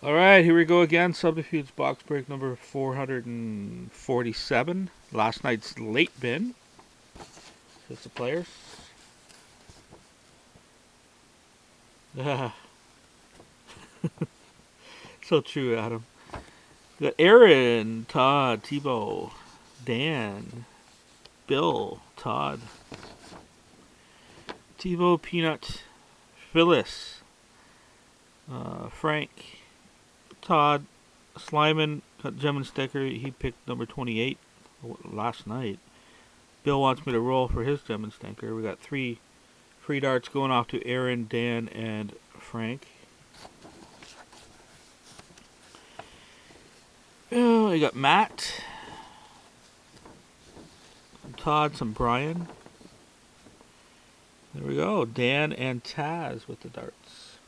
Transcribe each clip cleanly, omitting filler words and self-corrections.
Alright, here we go again. Subterfuge box break number 447. Last night's late bin. Just the players. So true, Adam. We got Aaron, Todd, Tebow, Dan, Bill, Todd, Tebow, Peanut, Phyllis, Frank, Todd, Slyman, got gem and sticker. He picked number 28 last night. Bill wants me to roll for his gem and sticker. We got 3 free darts going off to Aaron, Dan, and Frank. Oh, we got Matt, some Todd, some Brian. There we go. Dan and Taz with the darts.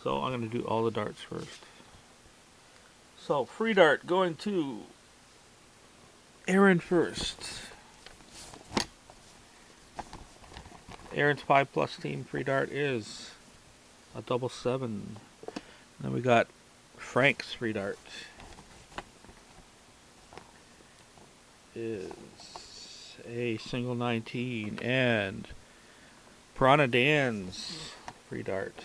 So I'm going to do all the darts first. So free dart going to Aaron first. Aaron's 5+ team free dart is a double 7. Then we got Frank's free dart is a single 19, and Piranha Dan's free dart.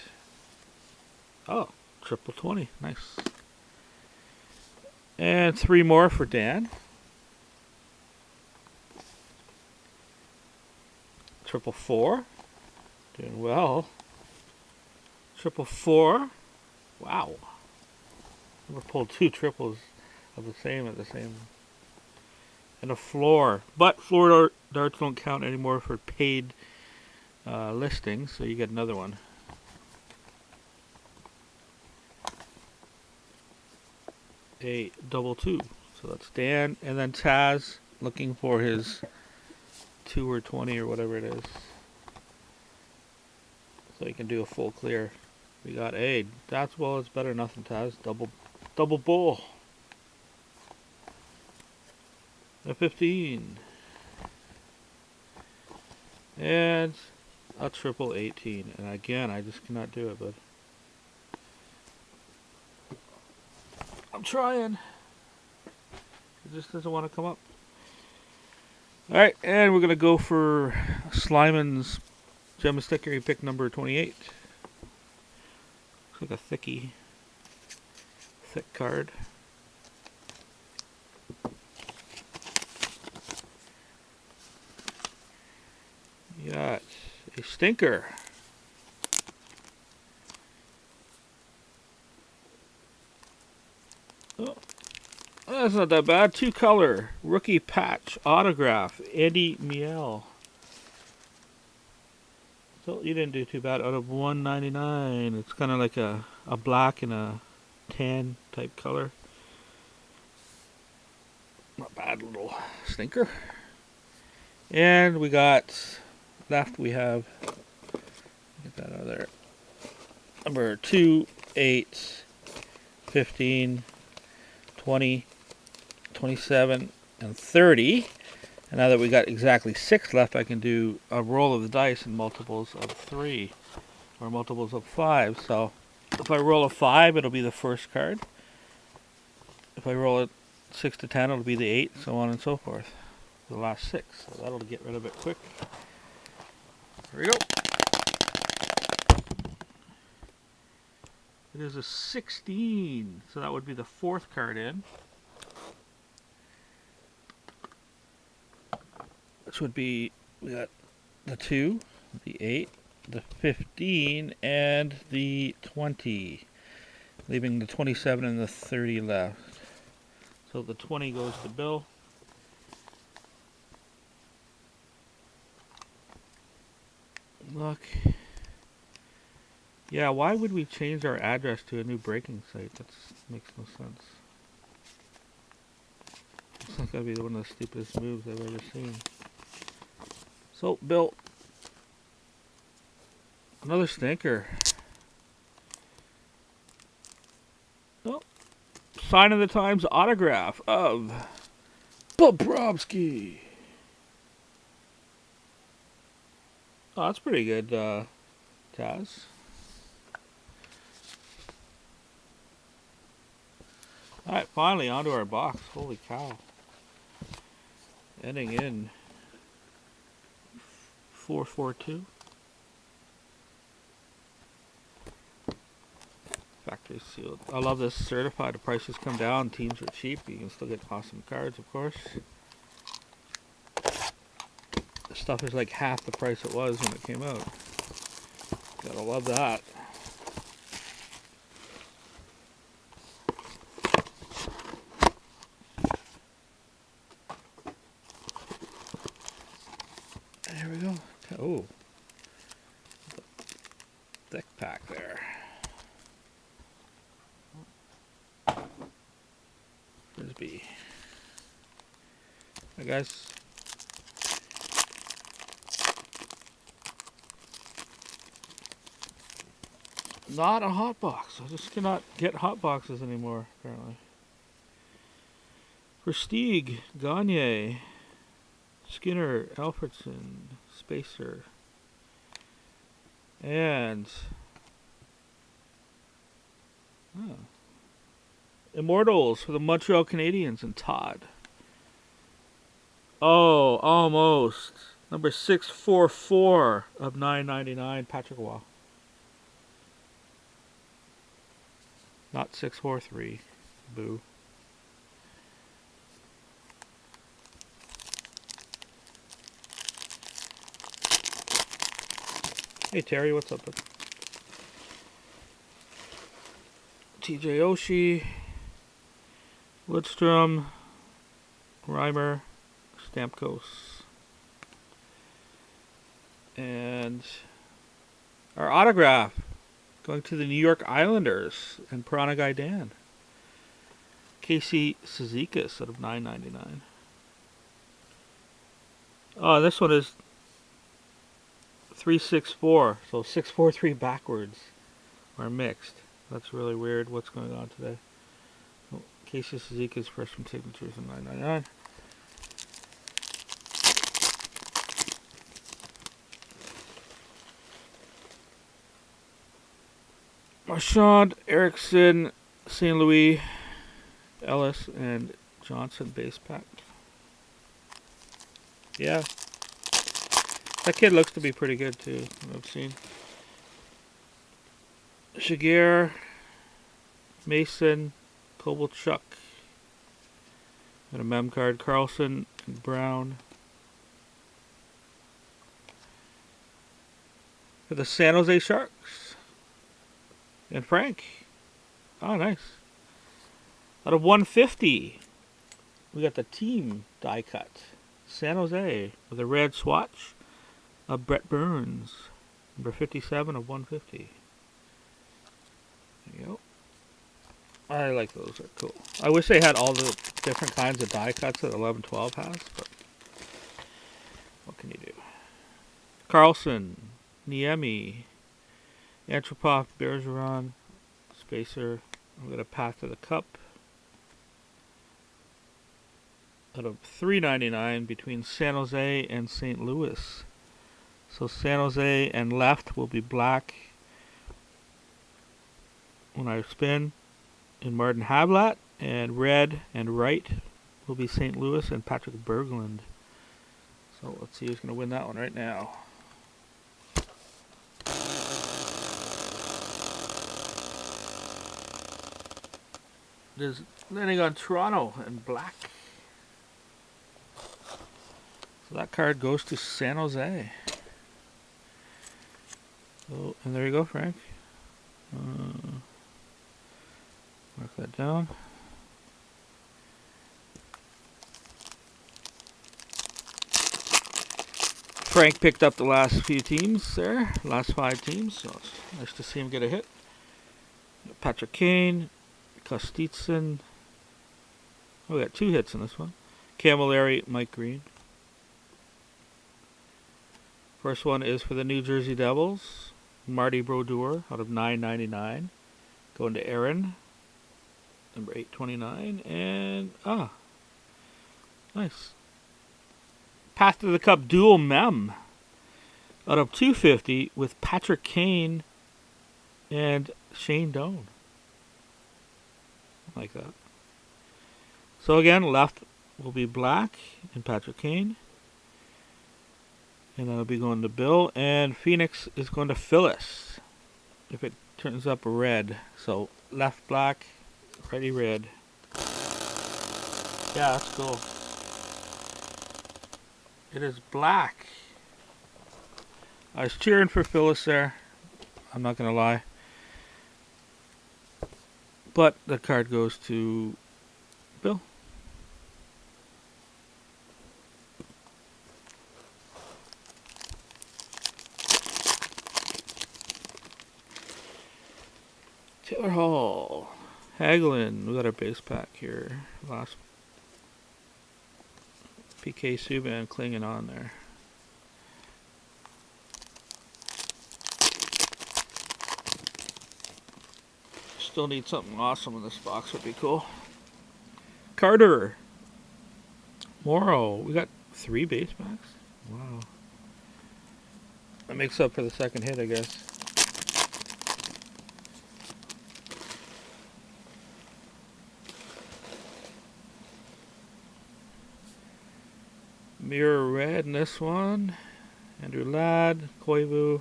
Oh, triple 20, nice. And 3 more for Dan. Triple 4, doing well. Triple 4, wow. Never pulled 2 triples of the same at the same. And a floor, but floor darts don't count anymore for paid listings, so you get another one. A double 2, so that's Dan, and then Taz looking for his 2 or 20 or whatever it is, so you can do a full clear. We got a, that's, well, it's better than nothing. Taz, double bull. A 15. And a triple 18. And again, I just cannot do it, but I'm trying. It just doesn't want to come up. Alright, and we're going to go for Slyman's gem and sticker. He picked number 28. Looks like a thick card. You got a stinker. Oh, that's not that bad. 2 color rookie patch autograph, Eddie Miel. So you didn't do too bad out of 199. It's kind of like a black and a tan type color. Not bad, little stinker. And we got left, we have, get that out of there, number 2, 8, 15, 20, 27, and 30. And now that we got exactly 6 left, I can do a roll of the dice in multiples of 3 or multiples of 5. So if I roll a 5, it'll be the first card. If I roll a 6 to 10, it'll be the 8, so on and so forth. The last 6, so that'll get rid of it quick. Here we go. It is a 16, so that would be the 4th card in. Which would be, we got the 2, the 8, the 15, and the 20. Leaving the 27 and the 30 left. So the 20 goes to Bill. Look. Yeah, why would we change our address to a new breaking site? That makes no sense. It's not gonna be one of the stupidest moves I've ever seen. So, Bill, another stinker. Oh, sign of the times autograph of Bobrovsky. Oh, that's pretty good, Taz. Alright, finally onto our box. Holy cow. Ending in 442. Factory sealed. I love this certified. The prices come down, teams are cheap. You can still get awesome cards, of course. The stuff is like half the price it was when it came out. Gotta love that. There we go. Oh, thick pack there. Frisbee. Hi guys. Not a hot box. I just cannot get hot boxes anymore, apparently. Versteeg, Gagne, Skinner, Alfredson, Spacer, and Immortals for the Montreal Canadiens and Todd. Oh, almost. Number 644 of 999, Patrick Waugh. Not 643. Boo. Hey Terry, what's up? TJ Oshie, Lidstrom, Reimer, Stamkos, and our autograph going to the New York Islanders and Piranha Guy Dan. Casey Cizikas out of $9.99. Oh, this one is 364, so 643 backwards are mixed. That's really weird. What's going on today? Oh, Casey Cizikas fresh from signatures in $9.99. Marchand, Erickson, St. Louis, Ellis, and Johnson base pack. Yeah. That kid looks to be pretty good too, I've seen. Shigear, Mason, Kovalchuk. Got a mem card, Carlson and Brown. For the San Jose Sharks. And Frank. Oh, nice. Out of 150, we got the team die cut. San Jose with a red swatch of Brett Burns. Number 57 of 150. There you go. I like those. They're cool. I wish they had all the different kinds of die cuts that 11-12 has, but what can you do? Carlson, Niemi, Antropov, Bergeron, Spacer. I'm going to Path to the Cup. Out of $3.99 between San Jose and St. Louis. So San Jose and left will be black when I spin in Martin Havlat, and red and right will be St. Louis and Patrick Berglund. So let's see who's going to win that one right now. It is landing on Toronto in black. So that card goes to San Jose. So, and there you go, Frank. Mark that down. Frank picked up the last few teams there, last 5 teams, so it's nice to see him get a hit. Patrick Kane, Kostitsin. Oh, we got 2 hits in this one. Camilleri, Mike Green. First one is for the New Jersey Devils. Marty Brodeur out of $9.99. Going to Aaron. Number 829. And, nice. Path to the Cup dual mem. Out of $2.50 with Patrick Kane and Shane Doan. I like that. So again, left will be black and Patrick Kane. And that'll be going to Bill. And Phoenix is going to Phyllis. If it turns up red. So left black, righty red. Yeah, that's cool. It is black. I was cheering for Phyllis there. I'm not going to lie. But the card goes to Bill. Taylor Hall. Hagelin. We got our base pack here. Last PK Subban clinging on there. Still need something awesome in this box, would be cool. Carter. Morrow. We got 3 base packs. Wow. That makes up for the second hit, I guess. Mirror red in this one. Andrew Ladd. Koivu.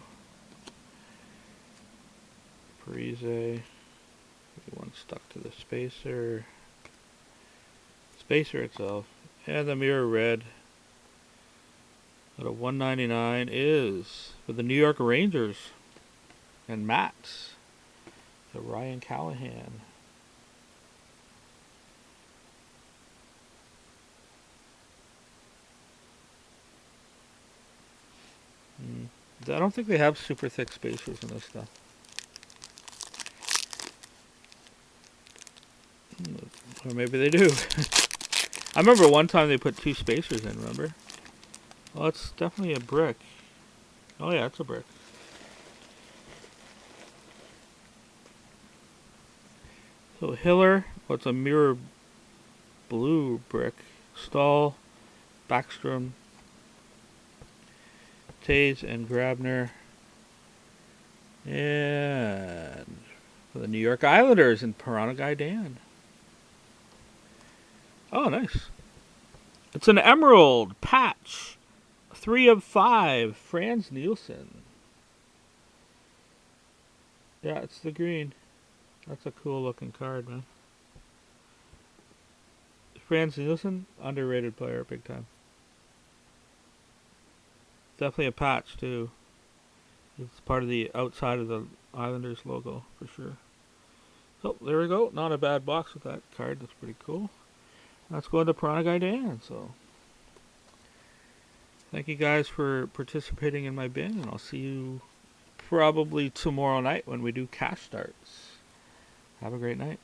Parise. One stuck to the spacer. Spacer itself. And the mirror red. Out of 199 is for the New York Rangers. And Mats. So Ryan Callahan. I don't think they have super thick spacers in this stuff. Or maybe they do. I remember one time they put 2 spacers in, remember? Oh, it's definitely a brick. Oh yeah, it's a brick. So Hiller, what's a mirror blue brick. Stahl, Backstrom, Tays, and Grabner. And for the New York Islanders and Piranha Guy Dan. Oh, nice. It's an emerald patch. 3 of 5. Franz Nielsen. Yeah, it's the green. That's a cool looking card, man. Franz Nielsen, underrated player, big time. Definitely a patch, too. It's part of the outside of the Islanders logo, for sure. So, there we go. Not a bad box with that card. That's pretty cool. That's going to Piranha Guy Dan, so. Thank you guys for participating in my bin, and I'll see you probably tomorrow night when we do cash starts. Have a great night.